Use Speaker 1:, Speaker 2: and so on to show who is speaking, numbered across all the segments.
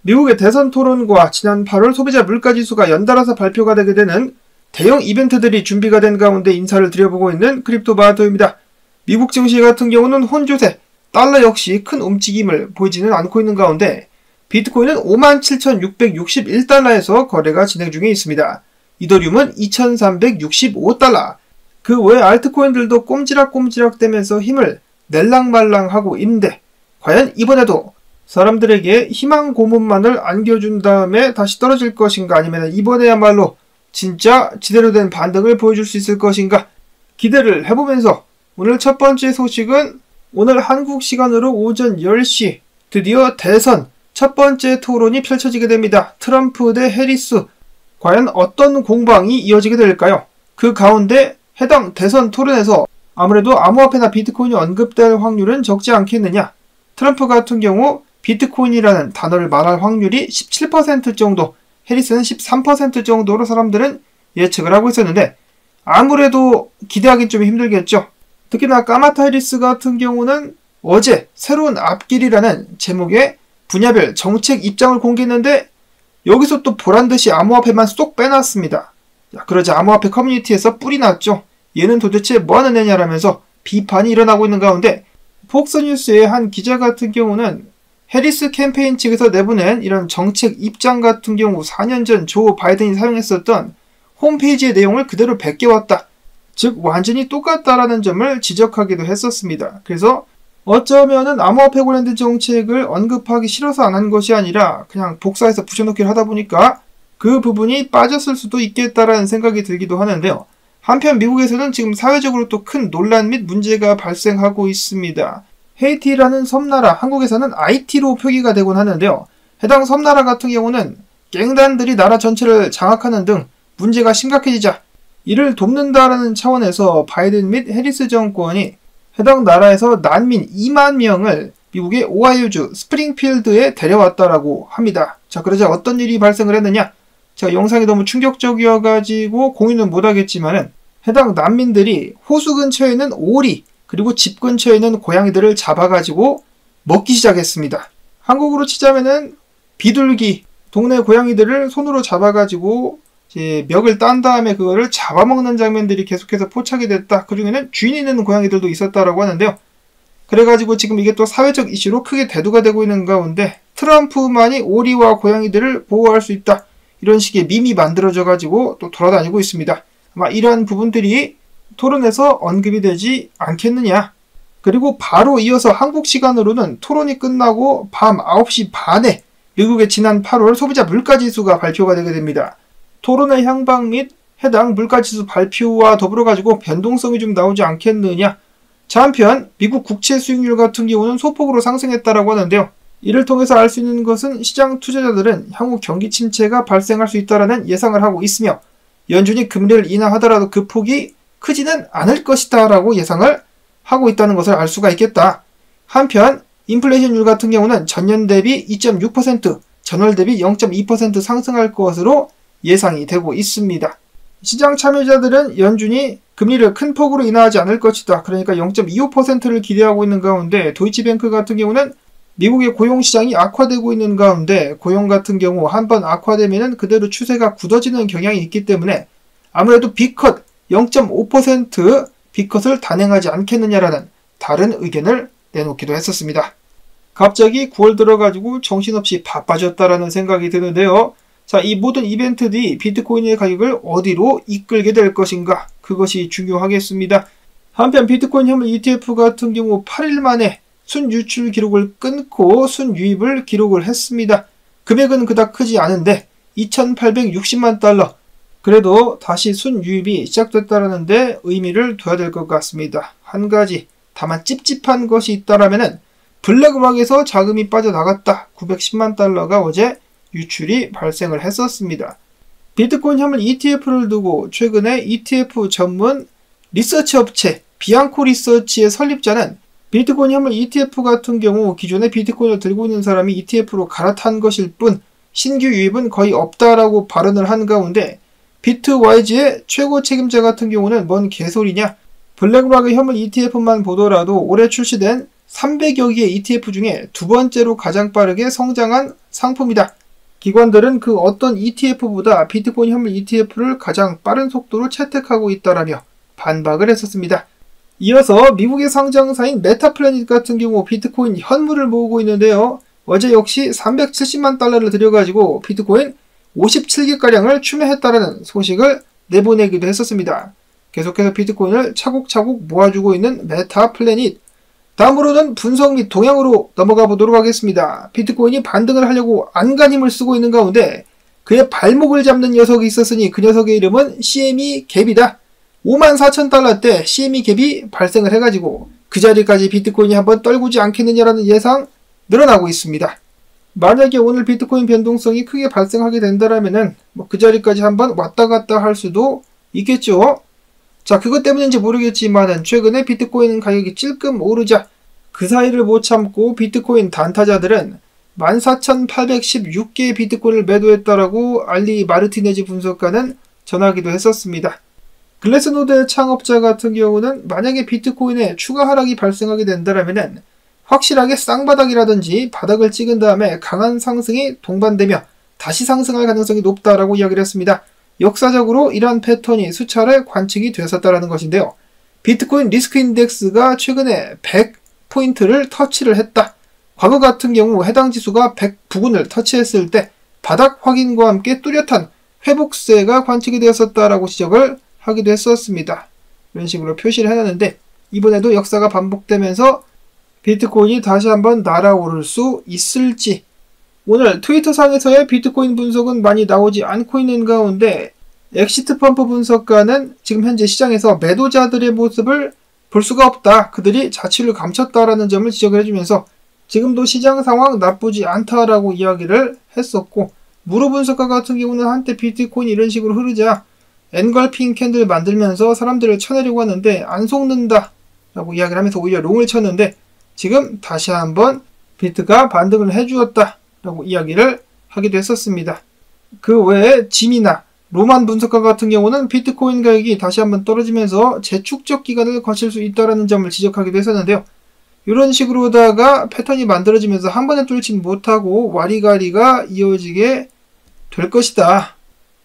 Speaker 1: 미국의 대선 토론과 지난 8월 소비자 물가지수가 연달아서 발표가 되게 되는 대형 이벤트들이 준비가 된 가운데 인사를 드려보고 있는 크립토마토입니다. 미국 증시 같은 경우는 혼조세, 달러 역시 큰 움직임을 보이지는 않고 있는 가운데 비트코인은 57,661달러에서 거래가 진행 중에 있습니다. 이더리움은 2,365달러. 그 외 알트코인들도 꼼지락꼼지락 되면서 힘을 낼랑말랑하고 있는데 과연 이번에도 사람들에게 희망 고문만을 안겨준 다음에 다시 떨어질 것인가, 아니면 이번에야말로 진짜 제대로 된 반등을 보여줄 수 있을 것인가 기대를 해보면서 오늘 첫 번째 소식은 오늘 한국 시간으로 오전 10시 드디어 대선 첫 번째 토론이 펼쳐지게 됩니다. 트럼프 대 해리스. 과연 어떤 공방이 이어지게 될까요? 그 가운데 해당 대선 토론에서 아무래도 암호화폐나 비트코인이 언급될 확률은 적지 않겠느냐. 트럼프 같은 경우 비트코인이라는 단어를 말할 확률이 17% 정도, 해리스는 13% 정도로 사람들은 예측을 하고 있었는데 아무래도 기대하기 좀 힘들겠죠. 특히나 까마타 해리스 같은 경우는 어제 새로운 앞길이라는 제목의 분야별 정책 입장을 공개했는데 여기서 또 보란듯이 암호화폐만 쏙 빼놨습니다. 그러자 암호화폐 커뮤니티에서 뿔이 났죠. 얘는 도대체 뭐 하는 애냐라면서 비판이 일어나고 있는 가운데 폭스뉴스의 한 기자 같은 경우는 해리스 캠페인 측에서 내보낸 이런 정책 입장 같은 경우 4년 전 조 바이든이 사용했었던 홈페이지의 내용을 그대로 베껴왔다. 즉 완전히 똑같다라는 점을 지적하기도 했었습니다. 그래서 어쩌면은 암호화폐 관련된 정책을 언급하기 싫어서 안 한 것이 아니라 그냥 복사해서 붙여넣기를 하다 보니까 그 부분이 빠졌을 수도 있겠다라는 생각이 들기도 하는데요. 한편 미국에서는 지금 사회적으로 또 큰 논란 및 문제가 발생하고 있습니다. 헤이티라는 섬나라, 한국에서는 IT로 표기가 되곤 하는데요. 해당 섬나라 같은 경우는 갱단들이 나라 전체를 장악하는 등 문제가 심각해지자 이를 돕는다라는 차원에서 바이든 및 해리스 정권이 해당 나라에서 난민 2만 명을 미국의 오하이오주 스프링필드에 데려왔다라고 합니다. 자, 그러자 어떤 일이 발생을 했느냐? 제가 영상이 너무 충격적이어가지고 공유는 못하겠지만은 해당 난민들이 호수 근처에 있는 오리 그리고 집 근처에 있는 고양이들을 잡아가지고 먹기 시작했습니다. 한국으로 치자면은 비둘기, 동네 고양이들을 손으로 잡아가지고 이제 멱을 딴 다음에 그거를 잡아먹는 장면들이 계속해서 포착이 됐다. 그 중에는 주인 있는 고양이들도 있었다라고 하는데요. 그래가지고 지금 이게 또 사회적 이슈로 크게 대두가 되고 있는 가운데 트럼프만이 오리와 고양이들을 보호할 수 있다. 이런 식의 밈이 만들어져가지고 또 돌아다니고 있습니다. 아마 이러한 부분들이 토론에서 언급이 되지 않겠느냐. 그리고 바로 이어서 한국 시간으로는 토론이 끝나고 밤 9시 반에 미국의 지난 8월 소비자 물가지수가 발표가 되게 됩니다. 토론의 향방 및 해당 물가지수 발표와 더불어 가지고 변동성이 좀 나오지 않겠느냐. 자, 한편 미국 국채 수익률 같은 경우는 소폭으로 상승했다라고 하는데요. 이를 통해서 알 수 있는 것은 시장 투자자들은 향후 경기 침체가 발생할 수 있다라는 예상을 하고 있으며 연준이 금리를 인하하더라도 그 폭이 크지는 않을 것이다 라고 예상을 하고 있다는 것을 알 수가 있겠다. 한편 인플레이션율 같은 경우는 전년 대비 2.6%, 전월 대비 0.2% 상승할 것으로 예상이 되고 있습니다. 시장 참여자들은 연준이 금리를 큰 폭으로 인하하지 않을 것이다. 그러니까 0.25%를 기대하고 있는 가운데 도이치뱅크 같은 경우는 미국의 고용시장이 악화되고 있는 가운데 고용 같은 경우 한번 악화되면 그대로 추세가 굳어지는 경향이 있기 때문에 아무래도 B컷 0.5% B컷을 단행하지 않겠느냐라는 다른 의견을 내놓기도 했었습니다. 갑자기 9월 들어가지고 정신없이 바빠졌다라는 생각이 드는데요. 자, 이 모든 이벤트들이 비트코인의 가격을 어디로 이끌게 될 것인가? 그것이 중요하겠습니다. 한편 비트코인 현물 ETF 같은 경우 8일 만에 순유출 기록을 끊고 순유입을 기록을 했습니다. 금액은 그닥 크지 않은데 2,860만 달러. 그래도 다시 순유입이 시작됐다는데 의미를 둬야 될 것 같습니다. 한 가지 다만 찝찝한 것이 있다라면은 블랙락에서 자금이 빠져나갔다. 910만 달러가 어제 유출이 발생을 했었습니다. 비트코인 현물 ETF를 두고 최근에 ETF 전문 리서치 업체 비앙코 리서치의 설립자는 비트코인 현물 ETF 같은 경우 기존에 비트코인을 들고 있는 사람이 ETF로 갈아탄 것일 뿐 신규 유입은 거의 없다라고 발언을 한 가운데 비트와이즈의 최고 책임자 같은 경우는 뭔 개소리냐. 블랙락의 현물 ETF만 보더라도 올해 출시된 300여 개의 ETF 중에 두 번째로 가장 빠르게 성장한 상품이다. 기관들은 그 어떤 ETF보다 비트코인 현물 ETF를 가장 빠른 속도로 채택하고 있다라며 반박을 했었습니다. 이어서 미국의 상장사인 메타플래닛 같은 경우 비트코인 현물을 모으고 있는데요. 어제 역시 370만 달러를 들여가지고 비트코인 57개가량을 추매했다라는 소식을 내보내기도 했었습니다. 계속해서 비트코인을 차곡차곡 모아주고 있는 메타플래닛. 다음으로는 분석 및 동향으로 넘어가 보도록 하겠습니다. 비트코인이 반등을 하려고 안간 힘을 쓰고 있는 가운데 그의 발목을 잡는 녀석이 있었으니 그 녀석의 이름은 CME 갭이다. 54,000달러대 CME 갭이 발생을 해가지고 그 자리까지 비트코인이 한번 떨구지 않겠느냐라는 예상 늘어나고 있습니다. 만약에 오늘 비트코인 변동성이 크게 발생하게 된다라면은 그 자리까지 한번 왔다 갔다 할 수도 있겠죠. 자, 그것 때문인지 모르겠지만은 최근에 비트코인 가격이 찔끔 오르자 그 사이를 못 참고 비트코인 단타자들은 14,816개의 비트코인을 매도했다라고 알리 마르티네즈 분석가는 전하기도 했었습니다. 글래스노드의 창업자 같은 경우는 만약에 비트코인에 추가 하락이 발생하게 된다라면은 확실하게 쌍바닥이라든지 바닥을 찍은 다음에 강한 상승이 동반되며 다시 상승할 가능성이 높다라고 이야기를 했습니다. 역사적으로 이러한 패턴이 수차례 관측이 되었었다는 것인데요. 비트코인 리스크 인덱스가 최근에 100포인트를 터치를 했다. 과거 같은 경우 해당 지수가 100 부근을 터치했을 때 바닥 확인과 함께 뚜렷한 회복세가 관측이 되었었다라고 지적을 하기도 했었습니다. 이런 식으로 표시를 해놨는데 이번에도 역사가 반복되면서 비트코인이 다시 한번 날아오를 수 있을지. 오늘 트위터상에서의 비트코인 분석은 많이 나오지 않고 있는 가운데 엑시트 펌프 분석가는 지금 현재 시장에서 매도자들의 모습을 볼 수가 없다. 그들이 자취를 감췄다라는 점을 지적을 해주면서 지금도 시장 상황 나쁘지 않다라고 이야기를 했었고, 무로 분석가 같은 경우는 한때 비트코인이 이런 식으로 흐르자 엔걸핑 캔들 만들면서 사람들을 쳐내려고 하는데 안 속는다 라고 이야기를 하면서 오히려 롱을 쳤는데 지금 다시 한번 비트가 반등을 해주었다 라고 이야기를 하기도 했었습니다. 그 외에 짐이나 로만 분석가 같은 경우는 비트코인 가격이 다시 한번 떨어지면서 재축적 기간을 거칠 수 있다는 점을 지적하기도 했었는데요. 이런 식으로다가 패턴이 만들어지면서 한 번에 뚫지 못하고 와리가리가 이어지게 될 것이다.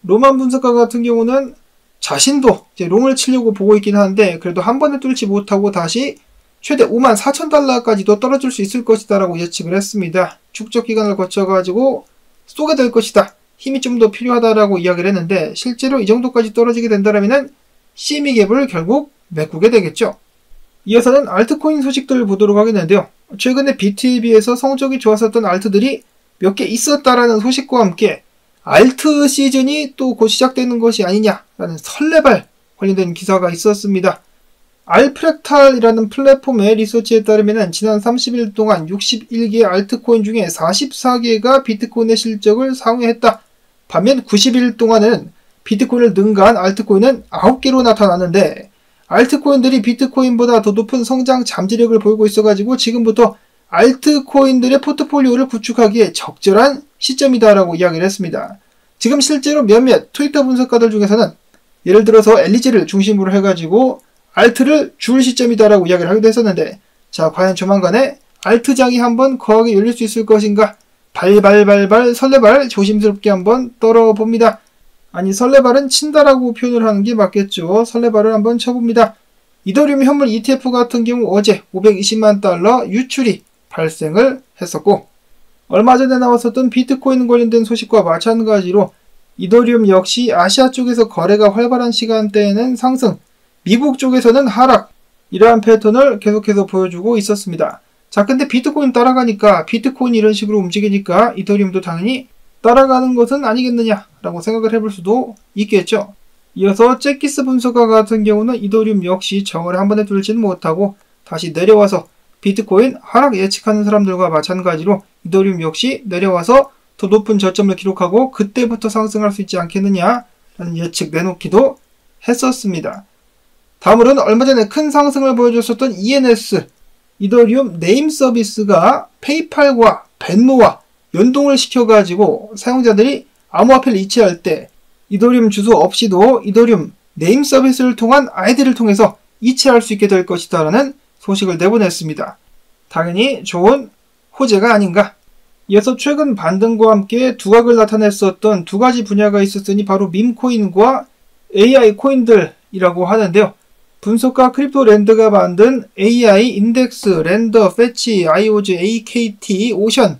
Speaker 1: 로만 분석가 같은 경우는 자신도 이제 롱을 치려고 보고 있긴 한데 그래도 한 번에 뚫지 못하고 다시 최대 54,000달러까지도 떨어질 수 있을 것이다 라고 예측을 했습니다. 축적 기간을 거쳐가지고 쏘게 될 것이다. 힘이 좀 더 필요하다라고 이야기를 했는데 실제로 이 정도까지 떨어지게 된다면 CME 갭을 결국 메꾸게 되겠죠. 이어서는 알트코인 소식들을 보도록 하겠는데요. 최근에 비트에 비해서 성적이 좋았었던 알트들이 몇 개 있었다라는 소식과 함께 알트 시즌이 또 곧 시작되는 것이 아니냐라는 설레발 관련된 기사가 있었습니다. 알프렉탈이라는 플랫폼의 리서치에 따르면 지난 30일 동안 61개 알트코인 중에 44개가 비트코인의 실적을 상회했다. 반면 90일 동안은 비트코인을 능가한 알트코인은 9개로 나타났는데 알트코인들이 비트코인보다 더 높은 성장 잠재력을 보이고 있어가지고 지금부터 알트코인들의 포트폴리오를 구축하기에 적절한 시점이다라고 이야기를 했습니다. 지금 실제로 몇몇 트위터 분석가들 중에서는 예를 들어서 엘리제를 중심으로 해가지고 알트를 줄 시점이다라고 이야기를 하기도 했었는데 자, 과연 조만간에 알트장이 한번 거하게 열릴 수 있을 것인가? 발발발발 설레발 조심스럽게 한번 떨어봅니다. 아니 설레발은 친다라고 표현을 하는 게 맞겠죠. 설레발을 한번 쳐봅니다. 이더리움 현물 ETF 같은 경우 어제 520만 달러 유출이 발생을 했었고 얼마 전에 나왔었던 비트코인 관련된 소식과 마찬가지로 이더리움 역시 아시아 쪽에서 거래가 활발한 시간대에는 상승, 미국 쪽에서는 하락, 이러한 패턴을 계속해서 보여주고 있었습니다. 자, 근데 비트코인 따라가니까 비트코인이 이런 식으로 움직이니까 이더리움도 당연히 따라가는 것은 아니겠느냐라고 생각을 해볼 수도 있겠죠. 이어서 잭기스 분석가 같은 경우는 이더리움 역시 정을 한 번에 뚫지는 못하고 다시 내려와서 비트코인 하락 예측하는 사람들과 마찬가지로 이더리움 역시 내려와서 더 높은 저점을 기록하고 그때부터 상승할 수 있지 않겠느냐라는 예측 내놓기도 했었습니다. 다음으로는 얼마 전에 큰 상승을 보여줬었던 ENS, 이더리움 네임 서비스가 페이팔과 벤모와 연동을 시켜가지고 사용자들이 암호화폐를 이체할 때 이더리움 주소 없이도 이더리움 네임 서비스를 통한 아이디를 통해서 이체할 수 있게 될 것이다 라는 소식을 내보냈습니다. 당연히 좋은 호재가 아닌가. 이어서 최근 반등과 함께 두각을 나타냈었던 두 가지 분야가 있었으니 바로 밈코인과 AI 코인들이라고 하는데요. 분석가 크립토랜드가 만든 AI 인덱스, 랜더, 패치, IOZ, AKT, 오션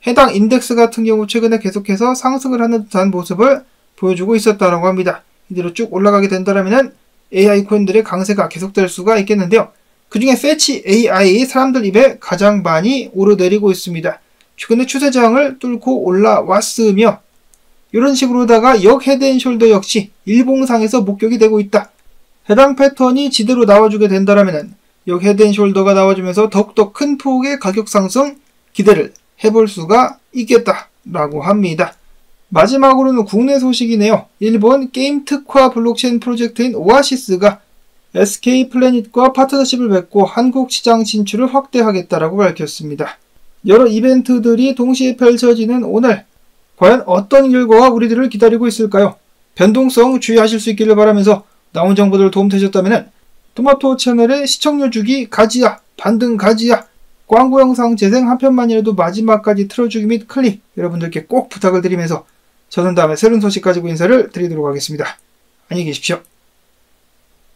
Speaker 1: 해당 인덱스 같은 경우 최근에 계속해서 상승을 하는 듯한 모습을 보여주고 있었다고 합니다. 이대로 쭉 올라가게 된다면 AI 코인들의 강세가 계속될 수가 있겠는데요. 그 중에 패치 AI 사람들 입에 가장 많이 오르내리고 있습니다. 최근에 추세장을 뚫고 올라왔으며 이런 식으로다가 역 헤드앤숄더 역시 일봉상에서 목격이 되고 있다. 해당 패턴이 지대로 나와주게 된다면 역 헤드앤숄더가 나와주면서 더욱더 큰 폭의 가격 상승 기대를 해볼 수가 있겠다라고 합니다. 마지막으로는 국내 소식이네요. 일본 게임 특화 블록체인 프로젝트인 오아시스가 SK 플래닛과 파트너십을 맺고 한국 시장 진출을 확대하겠다라고 밝혔습니다. 여러 이벤트들이 동시에 펼쳐지는 오늘 과연 어떤 결과가 우리들을 기다리고 있을까요? 변동성 주의하실 수 있기를 바라면서 나온 정보들 도움되셨다면 토마토 채널의 시청률 주기 가지야, 반등 가지야, 광고 영상 재생 한 편만이라도 마지막까지 틀어주기 및 클릭 여러분들께 꼭 부탁을 드리면서 저는 다음에 새로운 소식 가지고 인사를 드리도록 하겠습니다. 안녕히 계십시오.